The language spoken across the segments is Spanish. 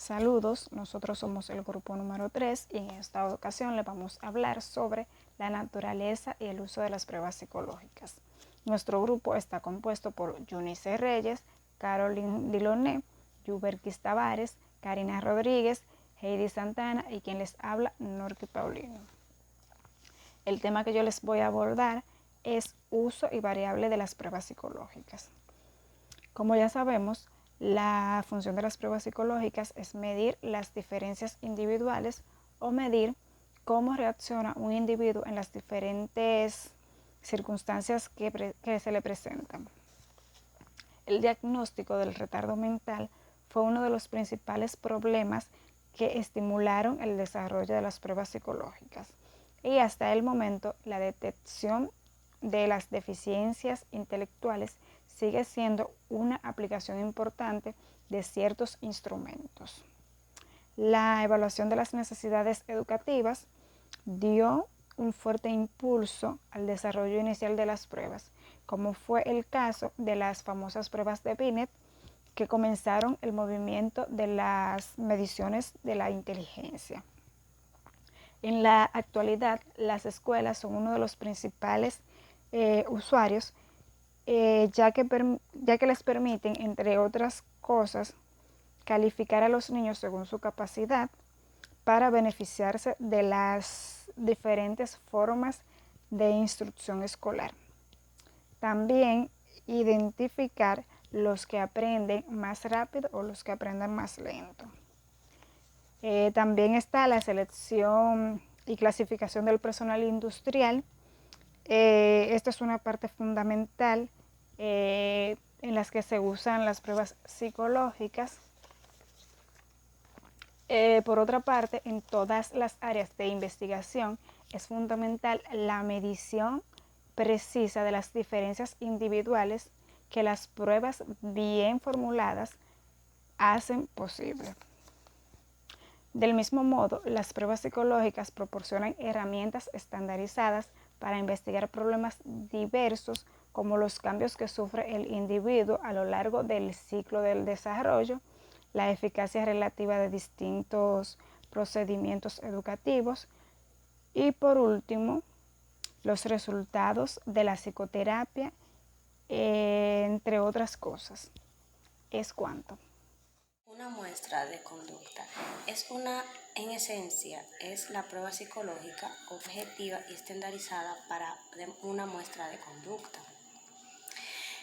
Saludos, nosotros somos el grupo número 3 y en esta ocasión les vamos a hablar sobre la naturaleza y el uso de las pruebas psicológicas. Nuestro grupo está compuesto por Eunice Reyes, Caroline Diloné, Yuberquis Tavares, Karina Rodríguez, Heidi Santana y quien les habla, Norky Paulino. El tema que yo les voy a abordar es uso y variable de las pruebas psicológicas. Como ya sabemos, la función de las pruebas psicológicas es medir las diferencias individuales o medir cómo reacciona un individuo en las diferentes circunstancias que se le presentan. El diagnóstico del retardo mental fue uno de los principales problemas que estimularon el desarrollo de las pruebas psicológicas y hasta el momento la detección de las deficiencias intelectuales sigue siendo una aplicación importante de ciertos instrumentos. La evaluación de las necesidades educativas dio un fuerte impulso al desarrollo inicial de las pruebas, como fue el caso de las famosas pruebas de Binet, que comenzaron el movimiento de las mediciones de la inteligencia. En la actualidad, las escuelas son uno de los principales usuarios, ya que les permiten, entre otras cosas, calificar a los niños según su capacidad para beneficiarse de las diferentes formas de instrucción escolar. También identificar los que aprenden más rápido o los que aprenden más lento. También está la selección y clasificación del personal industrial. Esta es una parte fundamental en las que se usan las pruebas psicológicas. Por otra parte, en todas las áreas de investigación es fundamental la medición precisa de las diferencias individuales que las pruebas bien formuladas hacen posible. Del mismo modo, las pruebas psicológicas proporcionan herramientas estandarizadas para investigar problemas diversos como los cambios que sufre el individuo a lo largo del ciclo del desarrollo, la eficacia relativa de distintos procedimientos educativos y, por último, los resultados de la psicoterapia, entre otras cosas. Es cuanto. Una muestra de conducta en esencia, es la prueba psicológica objetiva y estandarizada para una muestra de conducta.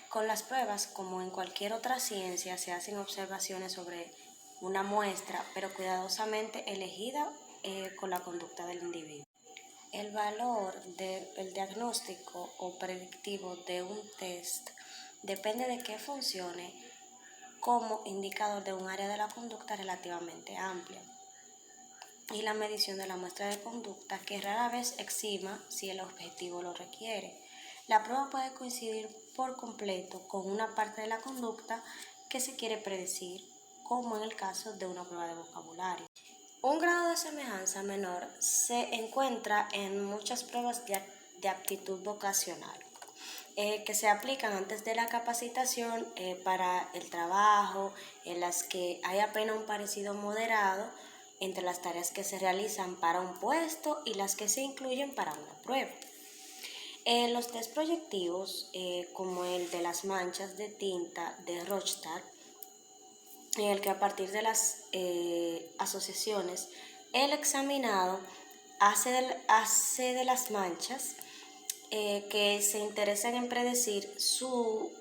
Con las pruebas, como en cualquier otra ciencia, se hacen observaciones sobre una muestra, pero cuidadosamente elegida con la conducta del individuo. El valor del diagnóstico o predictivo de un test depende de que funcione como indicador de un área de la conducta relativamente amplia, y la medición de la muestra de conducta, que rara vez exima si el objetivo lo requiere. La prueba puede coincidir por completo con una parte de la conducta que se quiere predecir, como en el caso de una prueba de vocabulario. Un grado de semejanza menor se encuentra en muchas pruebas de aptitud vocacional, que se aplican antes de la capacitación para el trabajo, en las que hay apenas un parecido moderado entre las tareas que se realizan para un puesto y las que se incluyen para una prueba. Los test proyectivos, como el de las manchas de tinta de Rorschach, en el que a partir de las asociaciones el examinado hace de las manchas que se interesan en predecir su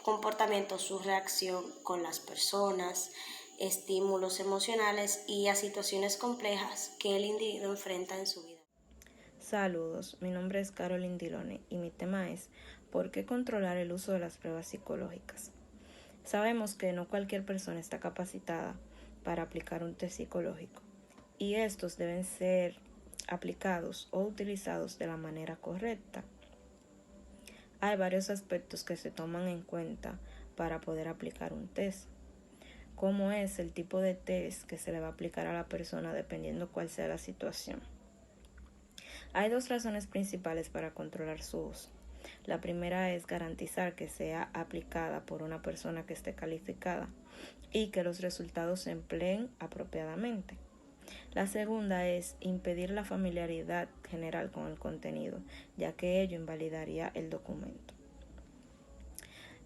comportamiento, su reacción con las personas, estímulos emocionales y a situaciones complejas que el individuo enfrenta en su vida. Saludos, mi nombre es Caroline Diloné y mi tema es ¿por qué controlar el uso de las pruebas psicológicas? Sabemos que no cualquier persona está capacitada para aplicar un test psicológico y estos deben ser aplicados o utilizados de la manera correcta. Hay varios aspectos que se toman en cuenta para poder aplicar un test, como es el tipo de test que se le va a aplicar a la persona dependiendo cuál sea la situación. Hay dos razones principales para controlar su uso. La primera es garantizar que sea aplicada por una persona que esté calificada y que los resultados se empleen apropiadamente. La segunda es impedir la familiaridad general con el contenido, ya que ello invalidaría el documento.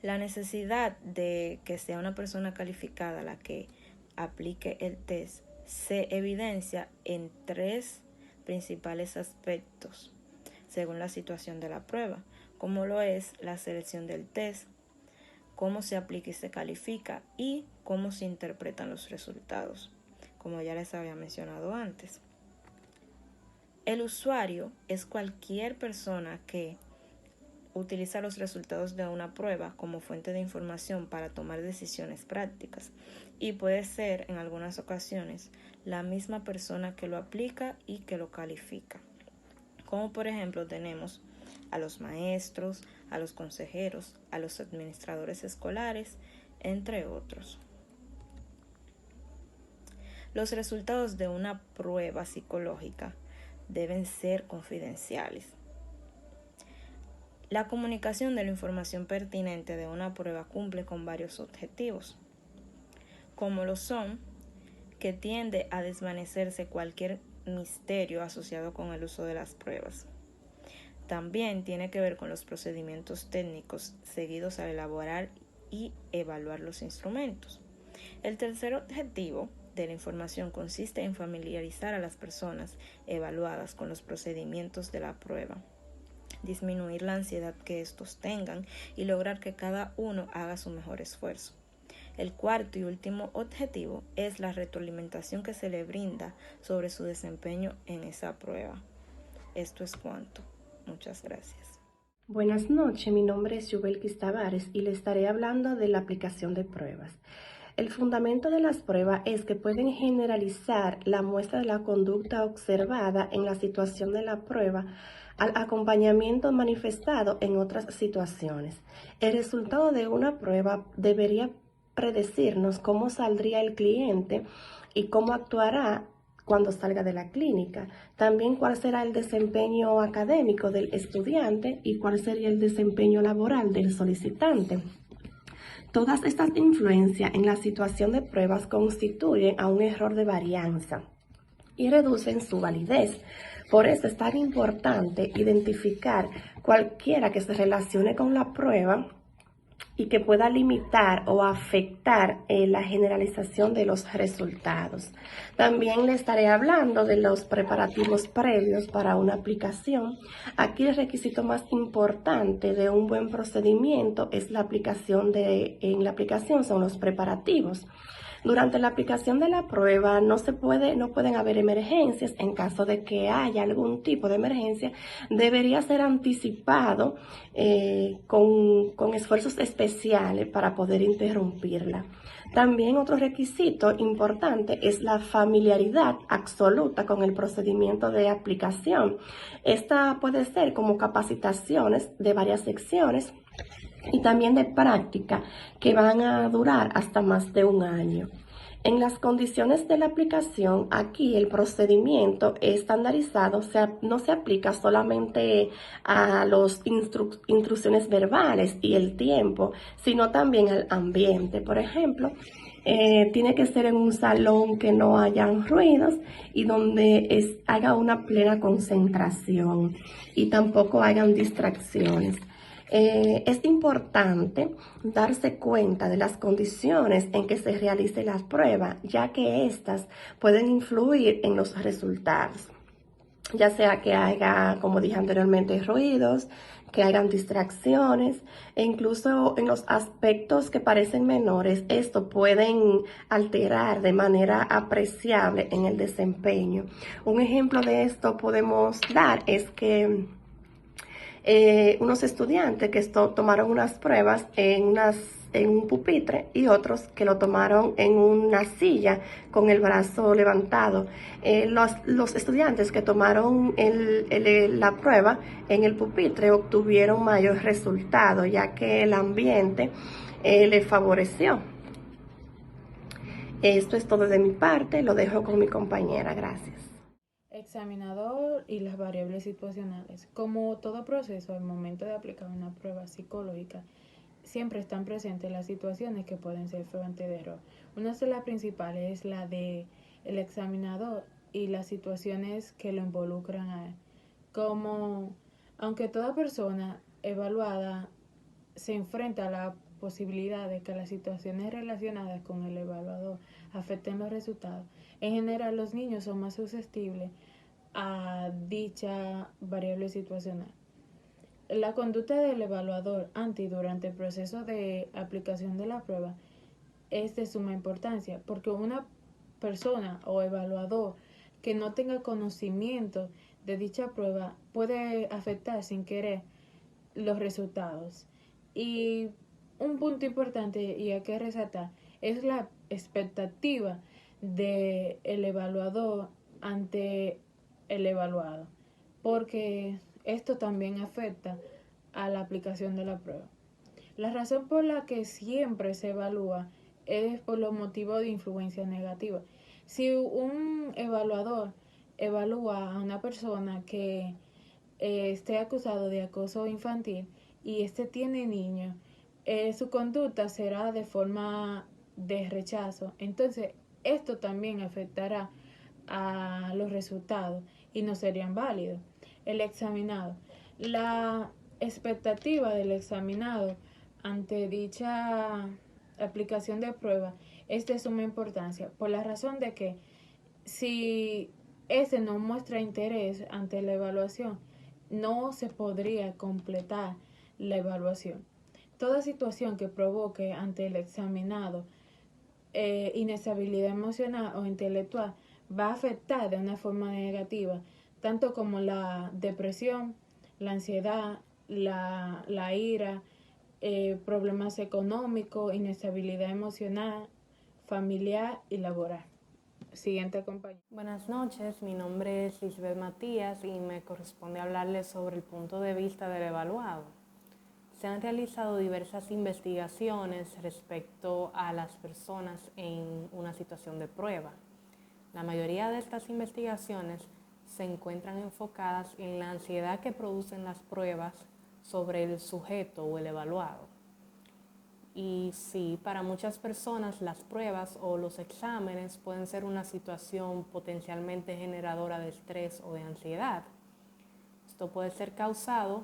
La necesidad de que sea una persona calificada la que aplique el test se evidencia en 3 principales aspectos, según la situación de la prueba, como lo es la selección del test, cómo se aplica y se califica y cómo se interpretan los resultados, como ya les había mencionado antes. El usuario es cualquier persona que utiliza los resultados de una prueba como fuente de información para tomar decisiones prácticas y puede ser en algunas ocasiones la misma persona que lo aplica y que lo califica. Como por ejemplo tenemos a los maestros, a los consejeros, a los administradores escolares, entre otros. Los resultados de una prueba psicológica deben ser confidenciales. La comunicación de la información pertinente de una prueba cumple con varios objetivos, como lo son que tiende a desvanecerse cualquier misterio asociado con el uso de las pruebas. También tiene que ver con los procedimientos técnicos seguidos al elaborar y evaluar los instrumentos. El tercer objetivo de la información consiste en familiarizar a las personas evaluadas con los procedimientos de la prueba, disminuir la ansiedad que estos tengan y lograr que cada uno haga su mejor esfuerzo. El cuarto y último objetivo es la retroalimentación que se le brinda sobre su desempeño en esa prueba. Esto es cuanto. Muchas gracias. Buenas noches, mi nombre es Yubelkis Tavares y le estaré hablando de la aplicación de pruebas. El fundamento de las pruebas es que pueden generalizar la muestra de la conducta observada en la situación de la prueba al acompañamiento manifestado en otras situaciones. El resultado de una prueba debería predecirnos cómo saldría el cliente y cómo actuará cuando salga de la clínica. También cuál será el desempeño académico del estudiante y cuál sería el desempeño laboral del solicitante. Todas estas influencias en la situación de pruebas constituyen a un error de varianza y reducen su validez. Por eso es tan importante identificar cualquiera que se relacione con la prueba y que pueda limitar o afectar la generalización de los resultados. También le estaré hablando de los preparativos previos para una aplicación. Aquí el requisito más importante de un buen procedimiento es en la aplicación son los preparativos. Durante la aplicación de la prueba no pueden haber emergencias. En caso de que haya algún tipo de emergencia, debería ser anticipado con esfuerzos especiales para poder interrumpirla. También otro requisito importante es la familiaridad absoluta con el procedimiento de aplicación. Esta puede ser como capacitaciones de varias secciones y también de práctica que van a durar hasta más de un año. En las condiciones de la aplicación, aquí el procedimiento estandarizado no se aplica solamente a las instrucciones verbales y el tiempo, sino también al ambiente. Por ejemplo, tiene que ser en un salón que no hayan ruidos y donde haga una plena concentración y tampoco hayan distracciones. Es importante darse cuenta de las condiciones en que se realice la prueba, ya que éstas pueden influir en los resultados, ya sea que haya, como dije anteriormente, ruidos, que hayan distracciones e incluso en los aspectos que parecen menores, esto pueden alterar de manera apreciable en el desempeño. Un ejemplo de esto podemos dar es que unos estudiantes que tomaron unas pruebas en un pupitre y otros que lo tomaron en una silla con el brazo levantado. Los estudiantes que tomaron la prueba en el pupitre obtuvieron mayor resultado, ya que el ambiente les favoreció. Esto es todo de mi parte, lo dejo con mi compañera. Gracias. examinador y las variables situacionales. Como todo proceso, al momento de aplicar una prueba psicológica, siempre están presentes las situaciones que pueden ser fuente de error. Una de las principales es la de el examinador y las situaciones que lo involucran a él. Como, aunque toda persona evaluada se enfrenta a la posibilidad de que las situaciones relacionadas con el evaluador afecten los resultados, en general los niños son más susceptibles a dicha variable situacional. La conducta del evaluador ante y durante el proceso de aplicación de la prueba es de suma importancia, porque una persona o evaluador que no tenga conocimiento de dicha prueba puede afectar sin querer los resultados. Y un punto importante y hay que resaltar es la expectativa del evaluador ante el evaluado, porque esto también afecta a la aplicación de la prueba. La razón por la que siempre se evalúa es por los motivos de influencia negativa. Si un evaluador evalúa a una persona que esté acusado de acoso infantil y este tiene niños, su conducta será de forma de rechazo. Entonces, esto también afectará a los resultados y no serían válidos. El examinado. La expectativa del examinado ante dicha aplicación de prueba es de suma importancia, por la razón de que si ese no muestra interés ante la evaluación, no se podría completar la evaluación. Toda situación que provoque ante el examinado inestabilidad emocional o intelectual va a afectar de una forma negativa, tanto como la depresión, la ansiedad, la ira, problemas económicos, inestabilidad emocional, familiar y laboral. Siguiente compañero. Buenas noches, mi nombre es Lisbeth Matías y me corresponde hablarles sobre el punto de vista del evaluado. Se han realizado diversas investigaciones respecto a las personas en una situación de prueba. La mayoría de estas investigaciones se encuentran enfocadas en la ansiedad que producen las pruebas sobre el sujeto o el evaluado. Y sí, para muchas personas las pruebas o los exámenes pueden ser una situación potencialmente generadora de estrés o de ansiedad. Esto puede ser causado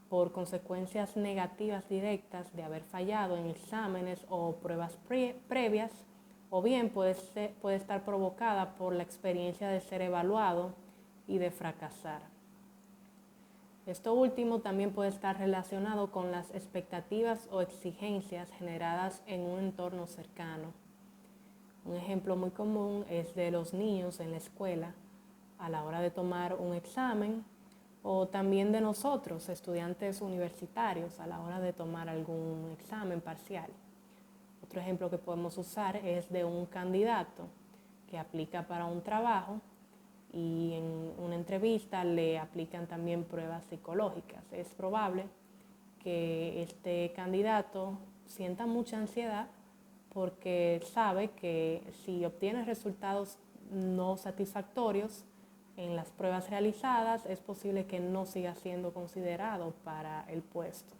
por consecuencias negativas directas de haber fallado en exámenes o pruebas previas, o bien puede estar provocada por la experiencia de ser evaluado y de fracasar. Esto último también puede estar relacionado con las expectativas o exigencias generadas en un entorno cercano. Un ejemplo muy común es de los niños en la escuela a la hora de tomar un examen, o también de nosotros, estudiantes universitarios, a la hora de tomar algún examen parcial. Otro ejemplo que podemos usar es de un candidato que aplica para un trabajo y en una entrevista le aplican también pruebas psicológicas. Es probable que este candidato sienta mucha ansiedad porque sabe que si obtiene resultados no satisfactorios en las pruebas realizadas, es posible que no siga siendo considerado para el puesto.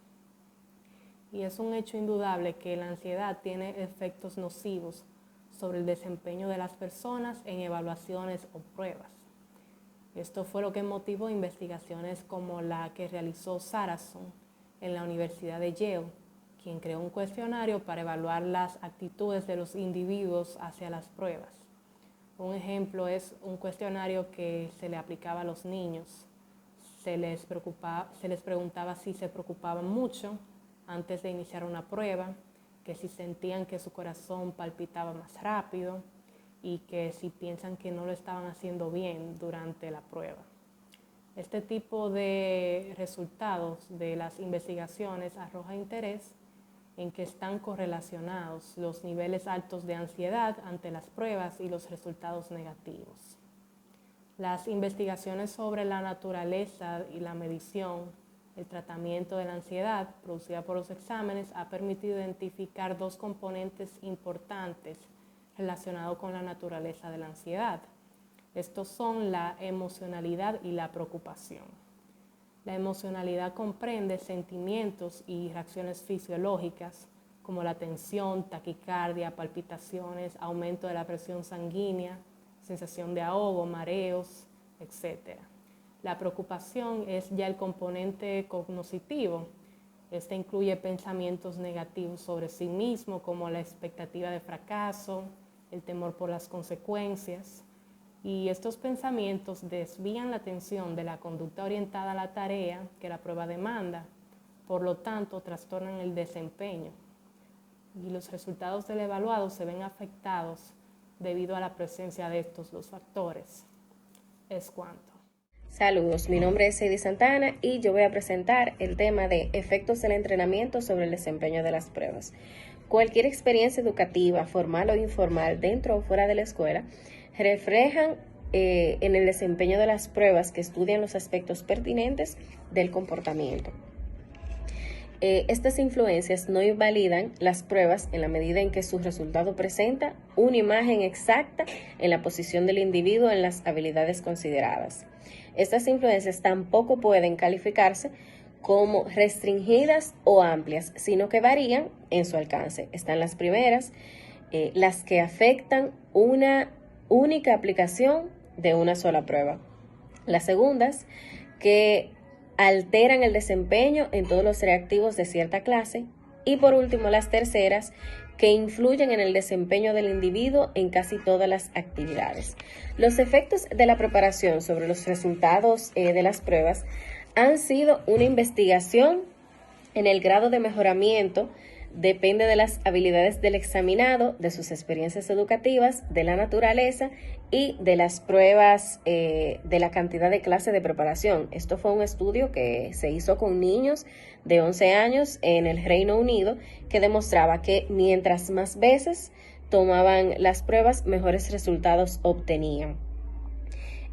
Y es un hecho indudable que la ansiedad tiene efectos nocivos sobre el desempeño de las personas en evaluaciones o pruebas. Esto fue lo que motivó investigaciones como la que realizó Saracen en la Universidad de Yale, quien creó un cuestionario para evaluar las actitudes de los individuos hacia las pruebas. Un ejemplo es un cuestionario que se le aplicaba a los niños. Se les preguntaba si se preocupaban mucho antes de iniciar una prueba, que si sentían que su corazón palpitaba más rápido y que si piensan que no lo estaban haciendo bien durante la prueba. Este tipo de resultados de las investigaciones arroja interés en que están correlacionados los niveles altos de ansiedad ante las pruebas y los resultados negativos. Las investigaciones sobre la naturaleza y la medición, el tratamiento de la ansiedad producida por los exámenes ha permitido identificar dos componentes importantes relacionados con la naturaleza de la ansiedad. Estos son la emocionalidad y la preocupación. La emocionalidad comprende sentimientos y reacciones fisiológicas como la tensión, taquicardia, palpitaciones, aumento de la presión sanguínea, sensación de ahogo, mareos, etc. La preocupación es ya el componente cognitivo. Este incluye pensamientos negativos sobre sí mismo, como la expectativa de fracaso, el temor por las consecuencias. Y estos pensamientos desvían la atención de la conducta orientada a la tarea que la prueba demanda, por lo tanto, trastornan el desempeño. Y los resultados del evaluado se ven afectados debido a la presencia de estos dos factores. Es cuanto. Saludos, mi nombre es Heidi Santana y yo voy a presentar el tema de efectos del entrenamiento sobre el desempeño de las pruebas. Cualquier experiencia educativa, formal o informal, dentro o fuera de la escuela, reflejan en el desempeño de las pruebas que estudian los aspectos pertinentes del comportamiento. Estas influencias no invalidan las pruebas en la medida en que su resultado presenta una imagen exacta en la posición del individuo en las habilidades consideradas. Estas influencias tampoco pueden calificarse como restringidas o amplias, sino que varían en su alcance. Están las primeras, las que afectan una única aplicación de una sola prueba. Las segundas, que alteran el desempeño en todos los reactivos de cierta clase. Y por último, las terceras, que influyen en el desempeño del individuo en casi todas las actividades. Los efectos de la preparación sobre los resultados de las pruebas han sido una investigación en el grado de mejoramiento. Depende de las habilidades del examinado, de sus experiencias educativas, de la naturaleza y de las pruebas de la cantidad de clases de preparación. Esto fue un estudio que se hizo con niños de 11 años en el Reino Unido que demostraba que mientras más veces tomaban las pruebas, mejores resultados obtenían.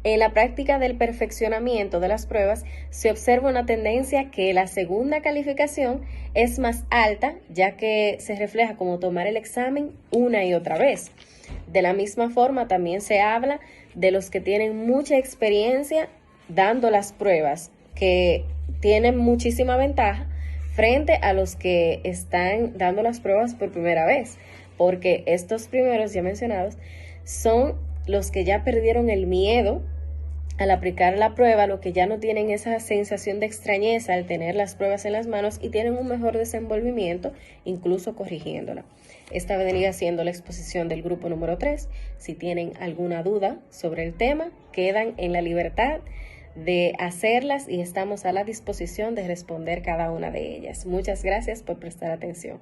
En la práctica del perfeccionamiento de las pruebas se observa una tendencia que la segunda calificación es más alta, ya que se refleja como tomar el examen una y otra vez. De la misma forma, también se habla de los que tienen mucha experiencia dando las pruebas, que tienen muchísima ventaja frente a los que están dando las pruebas por primera vez, porque estos primeros ya mencionados son los que ya perdieron el miedo al aplicar la prueba, lo que ya no tienen esa sensación de extrañeza al tener las pruebas en las manos y tienen un mejor desenvolvimiento, incluso corrigiéndola. Esta vendría siendo la exposición del grupo número 3. Si tienen alguna duda sobre el tema, quedan en la libertad de hacerlas y estamos a la disposición de responder cada una de ellas. Muchas gracias por prestar atención.